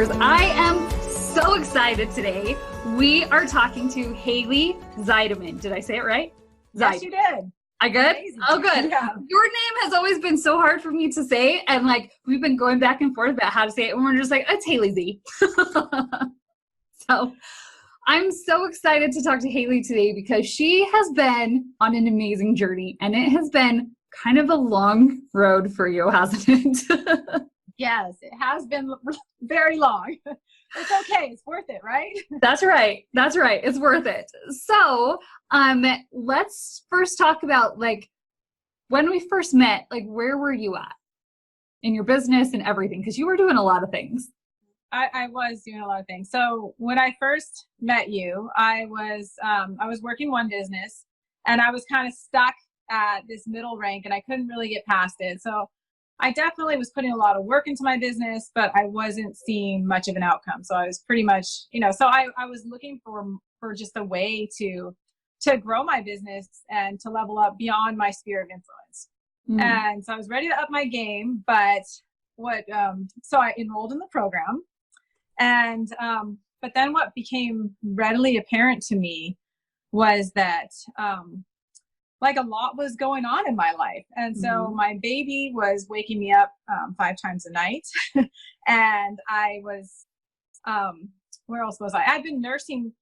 listeners, I am so excited today. We are talking to Haley Zeideman. Did I say it right? Yes, you did. I good? Amazing. Oh, good. Yeah. Your name has always been so hard for me to say, and like we've been going back and forth about how to say it, and we're just like, it's Haley Z. So I'm so excited to talk to Haley today because she has been on an amazing journey, and it has been kind of a long road for you, hasn't it? Yes, it has been very long. It's okay. It's worth it, right? That's right. That's right. It's worth it. So, let's first talk about like when we first met, like where were you at in your business and everything? Because you were doing a lot of things. I was doing a lot of things. So when I first met you, I was working one business and I was kind of stuck at this middle rank and I couldn't really get past it. So I definitely was putting a lot of work into my business, but I wasn't seeing much of an outcome. So I was pretty much, so I was looking for just a way to grow my business and to level up beyond my sphere of influence. Mm. And so I was ready to up my game, but so I enrolled in the program. And, but then what became readily apparent to me was that, like a lot was going on in my life. And so my baby was waking me up 5 times a night. And I was, where else was I? I'd been nursing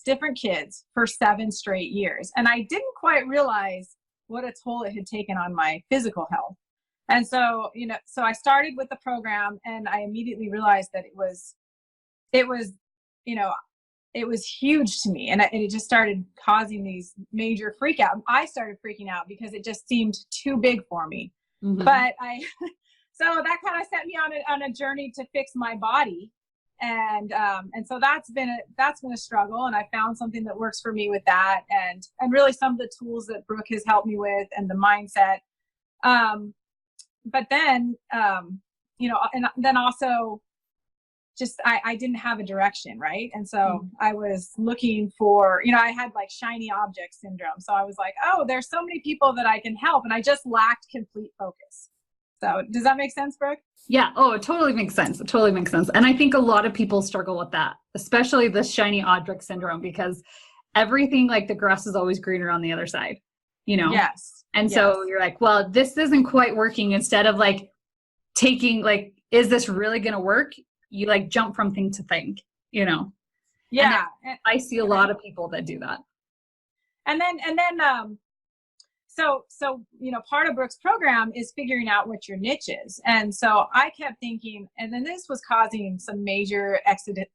different kids for 7 straight years. And I didn't quite realize what a toll it had taken on my physical health. And so, so I started with the program and I immediately realized that it was huge to me, and it just started causing these major freak out. I started freaking out because it just seemed too big for me. Mm-hmm. But so that kind of set me on a journey to fix my body, and so that's been a struggle. And I found something that works for me with that, and really some of the tools that Brooke has helped me with, and the mindset. But then and then also, just I didn't have a direction, right? And so I was looking for, I had like shiny object syndrome. So I was like, oh, there's so many people that I can help, and I just lacked complete focus. So does that make sense, Brooke? Yeah. Oh, it totally makes sense. It totally makes sense. And I think a lot of people struggle with that, especially the shiny object syndrome, because everything, like the grass is always greener on the other side, Yes. And so you're like, well, this isn't quite working. Instead of like taking like, is this really going to work? You like jump from thing to thing, Yeah. And I see a lot of people that do that. And then, so, part of Brooke's program is figuring out what your niche is. And so I kept thinking, and then this was causing some major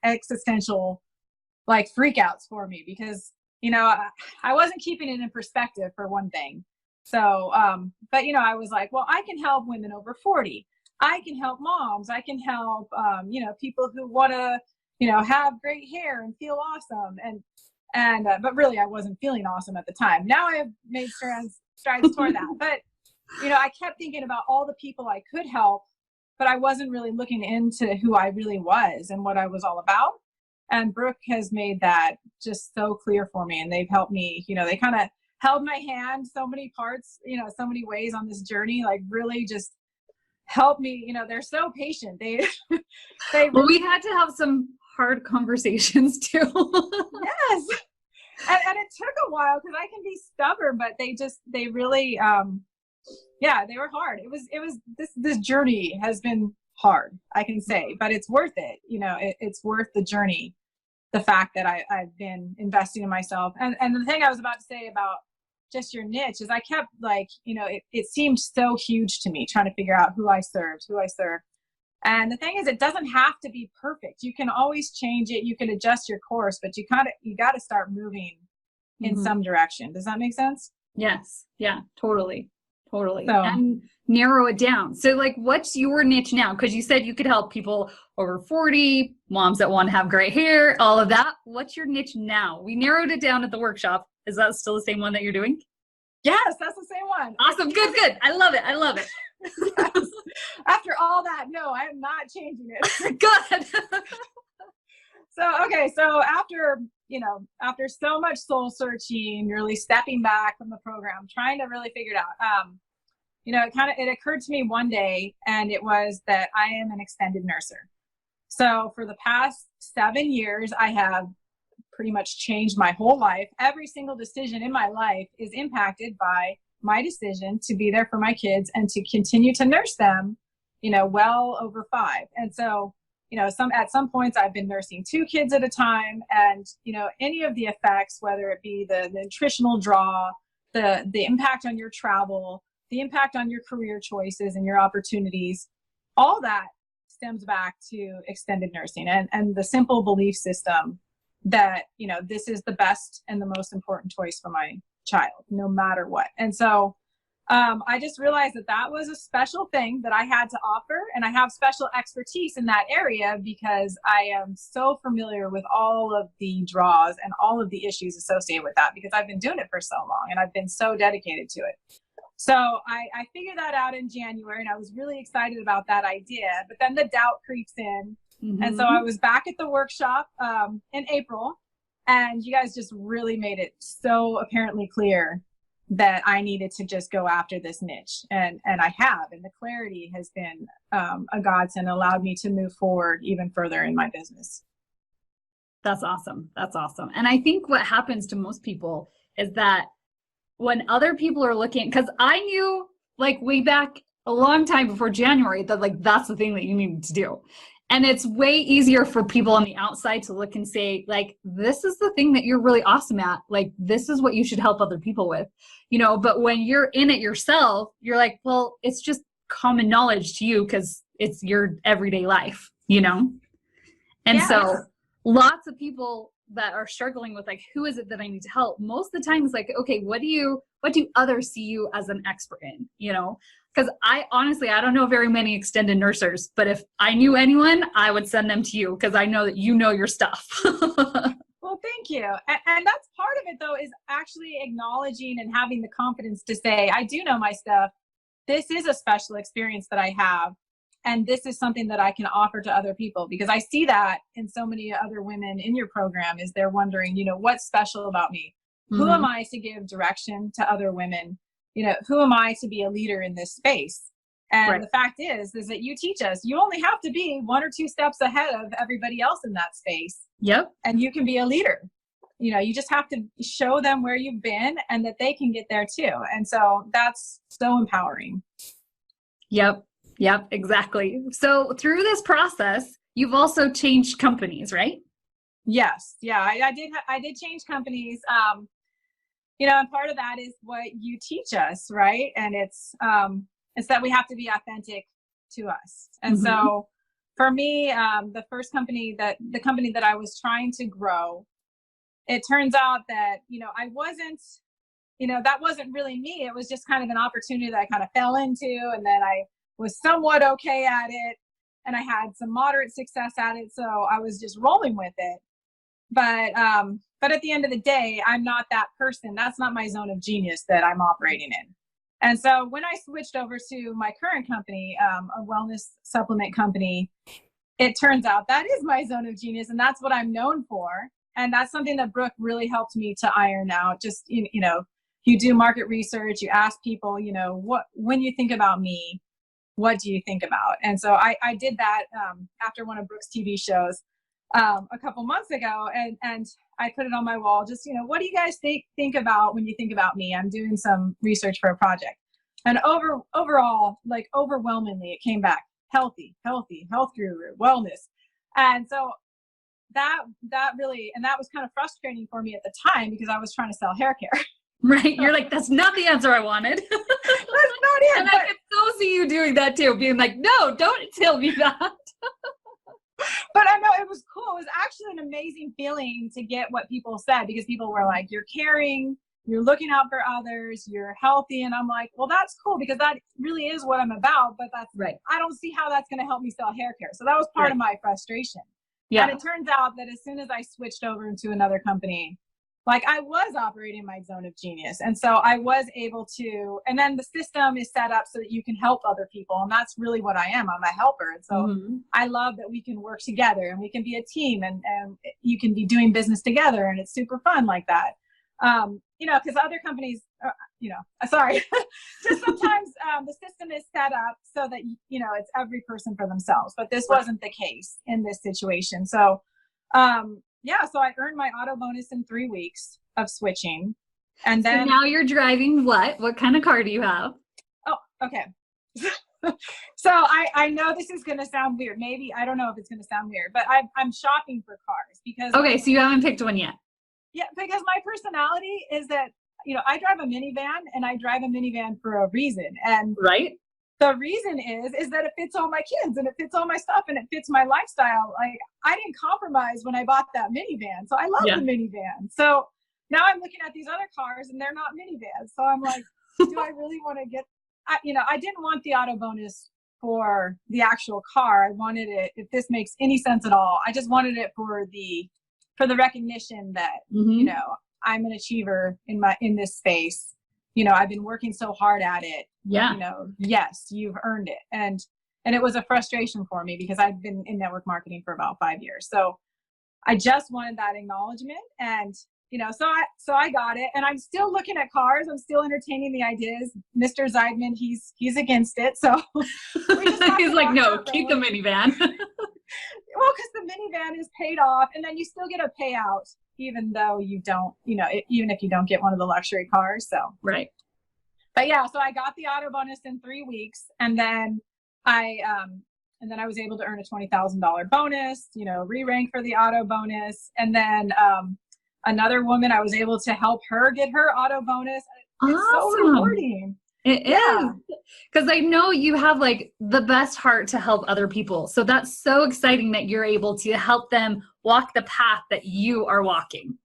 existential like freakouts for me because, I wasn't keeping it in perspective for one thing. So, but, I was like, well, I can help women over 40. I can help moms. I can help, people who want to, have great hair and feel awesome. But really I wasn't feeling awesome at the time. Now I have made strides toward that. But, I kept thinking about all the people I could help, but I wasn't really looking into who I really was and what I was all about. And Brooke has made that just so clear for me. And they've helped me, they kind of held my hand so many parts, so many ways on this journey, like really just help me. They're so patient. They well, we had to have some hard conversations too. Yes. And it took a while because I can be stubborn, but they really, they were hard. It was this journey has been hard, I can say, but it's worth it. It's worth the journey. The fact that I've been investing in myself. And the thing I was about to say about just your niche is I kept like, it seemed so huge to me trying to figure out who I served. And the thing is, it doesn't have to be perfect. You can always change it. You can adjust your course, but you got to start moving in some direction. Does that make sense? Yes. Yeah, totally. So, and narrow it down. So like, what's your niche now? Because you said you could help people over 40, moms that want to have great hair, all of that. What's your niche now? We narrowed it down at the workshop. Is that still the same one that you're doing? Yes, that's the same one. Awesome. Good. I love it. Yes. After all that, no, I am not changing it. Good. So after so much soul searching, really stepping back from the program, trying to really figure it out, it occurred to me one day, and it was that I am an extended nurser. So for the past 7 years, I have pretty much changed my whole life. Every single decision in my life is impacted by my decision to be there for my kids and to continue to nurse them, well over 5. And so, at some points I've been nursing 2 kids at a time, and, any of the effects, whether it be the nutritional draw, the impact on your travel, the impact on your career choices and your opportunities, all that stems back to extended nursing and the simple belief system that, this is the best and the most important choice for my child, no matter what. And so I just realized that was a special thing that I had to offer. And I have special expertise in that area because I am so familiar with all of the draws and all of the issues associated with that, because I've been doing it for so long and I've been so dedicated to it. So I figured that out in January, and I was really excited about that idea. But then the doubt creeps in. Mm-hmm. And so I was back at the workshop in April, and you guys just really made it so apparently clear that I needed to just go after this niche. And I have. And the clarity has been a godsend, allowed me to move forward even further in my business. That's awesome. That's awesome. And I think what happens to most people is that when other people are looking, because I knew like way back a long time before January that like that's the thing that you needed to do. And it's way easier for people on the outside to look and say, like, this is the thing that you're really awesome at. Like, this is what you should help other people with, but when you're in it yourself, you're like, well, it's just common knowledge to you because it's your everyday life, And yeah. So lots of people that are struggling with like, who is it that I need to help? Most of the time it's like, okay, what do others see you as an expert in, Because I don't know very many extended nursers, but if I knew anyone, I would send them to you because I know that you know your stuff. Well, thank you. And that's part of it, though, is actually acknowledging and having the confidence to say, I do know my stuff. This is a special experience that I have. And this is something that I can offer to other people, because I see that in so many other women in your program is they're wondering, what's special about me? Mm-hmm. Who am I to give direction to other women? Who am I to be a leader in this space? And right. The fact is that you teach us, you only have to be 1 or 2 steps ahead of everybody else in that space. Yep. And you can be a leader. You just have to show them where you've been and that they can get there too. And so that's so empowering. Yep, exactly. So through this process, you've also changed companies, right? Yes. Yeah, I did change companies. And part of that is what you teach us, right? And it's that we have to be authentic to us. And mm-hmm. So for me, the company that I was trying to grow, it turns out that, I wasn't, that wasn't really me. It was just kind of an opportunity that I kind of fell into, and then I was somewhat okay at it, and I had some moderate success at it. So I was just rolling with it. But at the end of the day, I'm not that person. That's not my zone of genius that I'm operating in. And so when I switched over to my current company, a wellness supplement company, it turns out that is my zone of genius, and that's what I'm known for. And that's something that Brooke really helped me to iron out. Just, you do market research, you ask people, when you think about me, what do you think about? And so I did that after one of Brooke's TV shows a couple months ago, and I put it on my wall. Just, what do you guys think about when you think about me? I'm doing some research for a project, and overall, like overwhelmingly, it came back health guru, wellness, and so that really, and that was kind of frustrating for me at the time because I was trying to sell hair care. Right. You're like, that's not the answer I wanted. That's not it. And I can so see you doing that too, being like, no, don't tell me that. But I know it was cool. It was actually an amazing feeling to get what people said, because people were like, you're caring, you're looking out for others, you're healthy. And I'm like, well, that's cool, because that really is what I'm about. But that's right. I don't see how that's going to help me sell hair care. So that was part of my frustration. Yeah. And it turns out that as soon as I switched over into another company, like I was operating my zone of genius. And so I was able to, and then the system is set up so that you can help other people. And that's really what I am. I'm a helper. And so mm-hmm. I love that we can work together and we can be a team, and you can be doing business together, and it's super fun like that. because other companies, sorry, just sometimes the system is set up so that, it's every person for themselves, but this wasn't the case in this situation. So, so I earned my auto bonus in 3 weeks of switching. And then so now you're driving what? What kind of car do you have? Oh, okay. So I know this is going to sound weird. Maybe, I don't know if it's going to sound weird, but I'm shopping for cars because. Okay. So you haven't picked one yet. Yeah. Because my personality is that, I drive a minivan, and I drive a minivan for a reason. And right. The reason is that it fits all my kids and it fits all my stuff and it fits my lifestyle. Like, I didn't compromise when I bought that minivan. So I love the minivan. So now I'm looking at these other cars and they're not minivans. So I'm like, do I really want to get, I didn't want the auto bonus for the actual car. I wanted it, if this makes any sense at all, I just wanted it for the recognition that, I'm an achiever in this space. I've been working so hard at it. Yeah. Yes, you've earned it. And it was a frustration for me because I've been in network marketing for about 5 years. So I just wanted that acknowledgement. And, so I got it. And I'm still looking at cars. I'm still entertaining the ideas. Mr. Zeidman, he's against it. So he's like, no, keep the minivan. Well, because the minivan is paid off and then you still get a payout, even though you don't, even if you don't get one of the luxury cars. So, right. But yeah, so I got the auto bonus in 3 weeks, and then I was able to earn a $20,000 bonus, re-rank for the auto bonus. And then another woman, I was able to help her get her auto bonus. It's so rewarding. It is. Because I know you have like the best heart to help other people. So that's so exciting that you're able to help them walk the path that you are walking.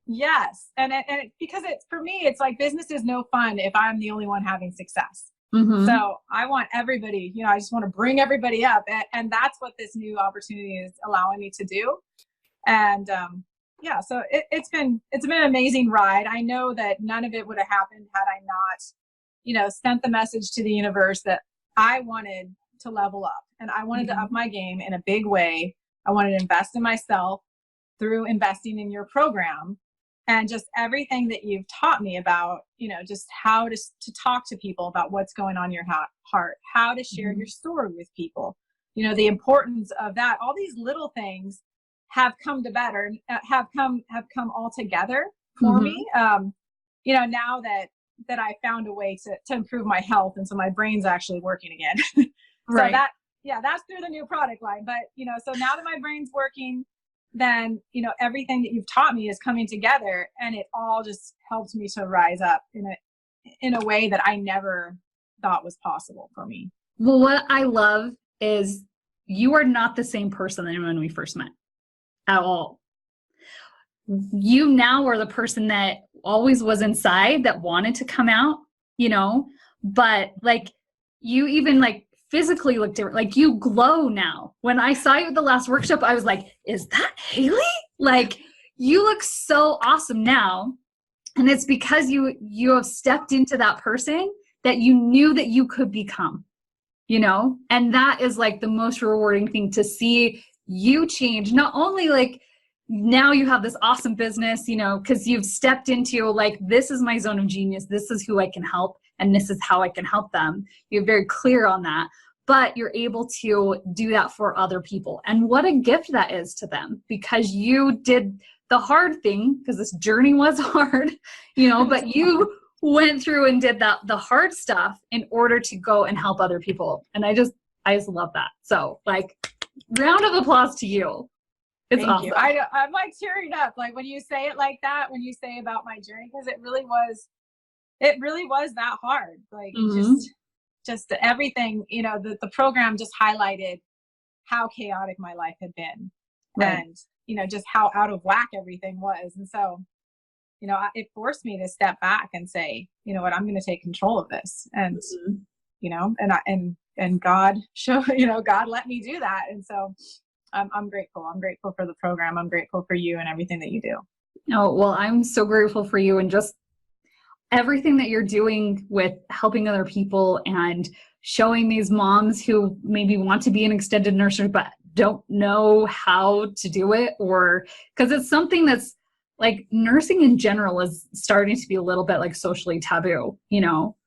Yes. And because for me, it's like business is no fun if I'm the only one having success. Mm-hmm. So I want everybody, I just want to bring everybody up. And that's what this new opportunity is allowing me to do. And so it's been an amazing ride. I know that none of it would have happened had I not, sent the message to the universe that I wanted to level up and I wanted to up my game in a big way. I wanted to invest in myself through investing in your program and just everything that you've taught me about, just how to talk to people about what's going on in your heart, how to share your story with people, the importance of that. All these little things have come to better, have come all together for me. Now that I found a way to improve my health. And so my brain's actually working again. Right. So that's through the new product line. But, so now that my brain's working, then, everything that you've taught me is coming together and it all just helped me to rise up in a way that I never thought was possible for me. Well, what I love is you are not the same person than when we first met at all. You now are the person that always was inside that wanted to come out, but like you even like physically look different. Like you glow now. When I saw you at the last workshop, I was like, is that Haley? Like you look so awesome now. And it's because you have stepped into that person that you knew that you could become, and that is like the most rewarding thing to see you change. Not only like now you have this awesome business, because you've stepped into like, this is my zone of genius. This is who I can help. And this is how I can help them. You're very clear on that, but you're able to do that for other people. And what a gift that is to them because you did the hard thing because this journey was hard, but you went through and did the hard stuff in order to go and help other people. And I just love that. So like round of applause to you. It's Thank awesome. you. I'm like tearing up, like when you say it like that, when you say about my journey, because it really was that hard. Like just everything, the program just highlighted how chaotic my life had been and, just how out of whack everything was. And so, it forced me to step back and say, you know what, I'm going to take control of this. And, and God God let me do that. And so I'm grateful. I'm grateful for the program. I'm grateful for you and everything that you do. Oh, well, I'm so grateful for you and just everything that you're doing with helping other people and showing these moms who maybe want to be an extended nursery but don't know how to do it, or because it's something that's like nursing in general is starting to be a little bit like socially taboo,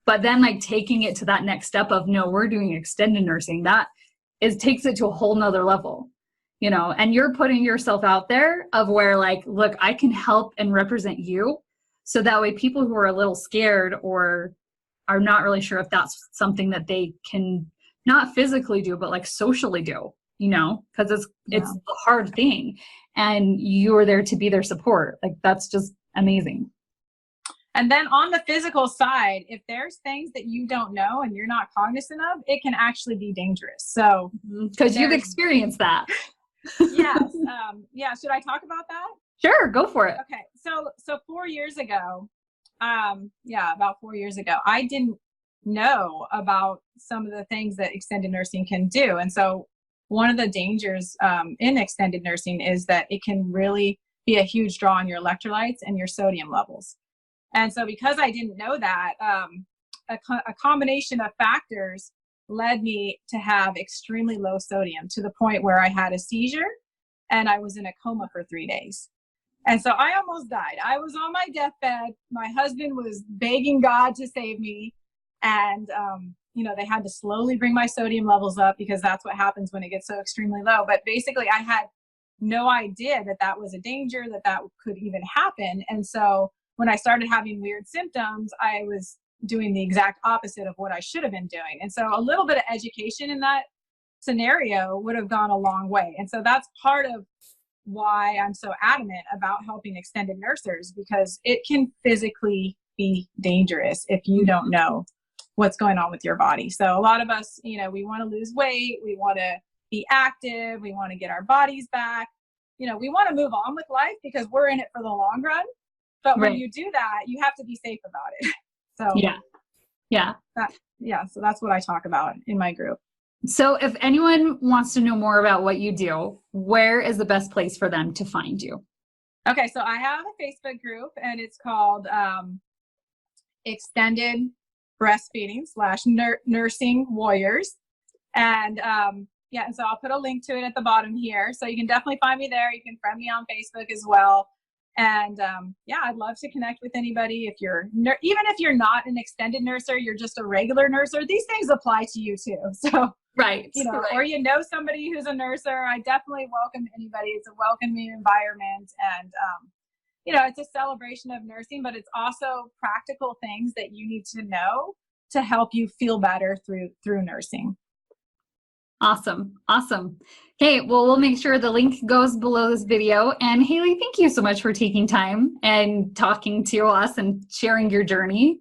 but then like taking it to that next step of, no, we're doing extended nursing, that takes it to a whole nother level, and you're putting yourself out there of where like, look, I can help and represent you. So that way people who are a little scared or are not really sure if that's something that they can not physically do, but like socially do, because it's a hard thing. And you're there to be their support. Like, that's just amazing. And then on the physical side, if there's things that you don't know and you're not cognizant of, it can actually be dangerous. So, because you've experienced that. Yes. Should I talk about that? Sure. Go for it. Okay. So 4 years ago, about 4 years ago, I didn't know about some of the things that extended nursing can do. And so one of the dangers in extended nursing is that it can really be a huge draw on your electrolytes and your sodium levels. And so because I didn't know that, a combination of factors led me to have extremely low sodium to the point where I had a seizure and I was in a coma for 3 days. And so I almost died. I was on my deathbed. My husband was begging God to save me. And, they had to slowly bring my sodium levels up because that's what happens when it gets so extremely low. But basically, I had no idea that that was a danger, that could even happen. And so when I started having weird symptoms, I was doing the exact opposite of what I should have been doing. And so a little bit of education in that scenario would have gone a long way. And so that's part of why I'm so adamant about helping extended nursers, because it can physically be dangerous if you don't know what's going on with your body. So a lot of us, we want to lose weight, we want to be active, we want to get our bodies back, we want to move on with life because we're in it for the long run. But when you do that, you have to be safe about it. So so that's what I talk about in my group. So if anyone wants to know more about what you do, where is the best place for them to find you? Okay, so I have a Facebook group and it's called Extended Breastfeeding / Nursing Warriors. And and so I'll put a link to it at the bottom here. So you can definitely find me there. You can friend me on Facebook as well. And I'd love to connect with anybody. If you're even if you're not an extended nurser, you're just a regular nurser, these things apply to you too. So right. Or somebody who's a nurser, I definitely welcome anybody. It's a welcoming environment, and it's a celebration of nursing, but it's also practical things that you need to know to help you feel better through nursing. Awesome. Okay, well, we'll make sure the link goes below this video. And Haley, thank you so much for taking time and talking to us and sharing your journey.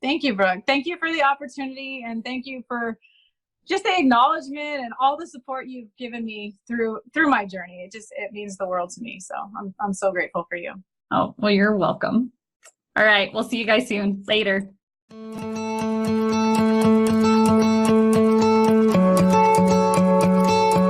Thank you, Brooke. Thank you for the opportunity, and thank you for just the acknowledgement and all the support you've given me through my journey. It means the world to me. So I'm so grateful for you. Oh, well, you're welcome. All right, we'll see you guys soon. Later.